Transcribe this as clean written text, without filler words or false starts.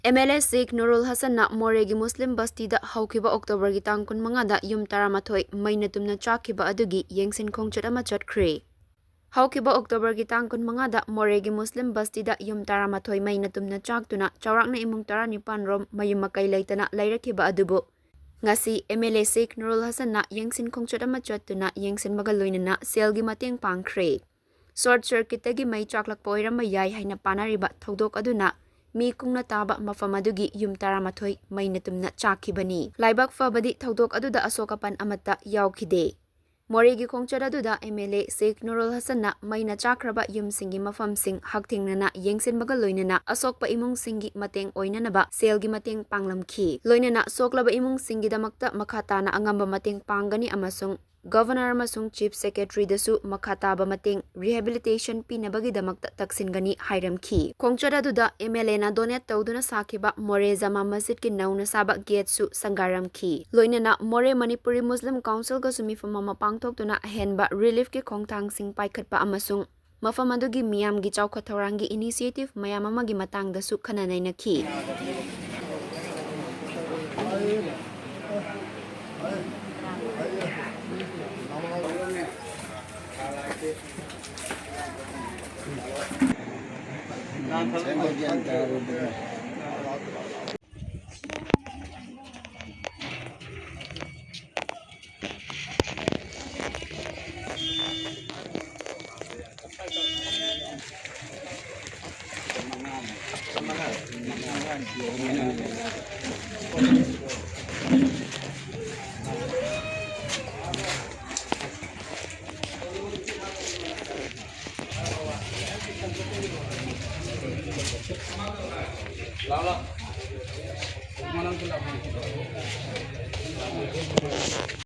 MLA Sheikh Noorul Hassan na Moreh gi Muslim basti da haukiba October gi tang kun manga da yum taramathoi Meina Tumna Chakkhraba adugi Yengsinkhre chat ama Chattkhre. Haukiba October gi tang kun manga da Moreh gi Muslim basti da yum taramathoi Meina Tumna Chattuna chawrakna imung tara nipan rom mayum makai leitana lairakiba adubu. Ngasi MLA Sheikh Noorul Hassan na Yengsinkhre chat ama Chattuna yengsinbaga loinana sel gi mateng pangkhre. Short circuit gi mai chaklak poirama yai haina panariba thodok aduna mi kungna taba mafam adugi yum taramathoi Meina Tumna Chakkhribani. Laibak fabadi thodok aduda asokapan amata yaukhide. Moreh gi khongchad aduda MLA Sheikh Noorul Hassan na Meina Chakkhraba Yumsing gi mafamsing haktingnana yengsinbaga loinana asokpa imung singi mateng oinanaba selgi mateng panglamkhi. Loinana soklaba imung singi damakta makhatana angamba mateng panggani amasung Governor amasung Chief Secretary dasu makhataba mateng rehabilitation pinabagi damakta taksingani hairamkhi. Khongchad aduda MLA na donate tawduna sakiba Moreh Jama Masjid ki nauna saba gate su sangaramkhi. Loinana Moreh Manipuri Muslim Council ga sumifama mapangthoktuna ahenba relief ki khongthangsing paikhatpa amasung mafam adugi miyam gi chawkha thawrangi initiative mayam amagi matangdasu khananainakhi. Lala, mana pula?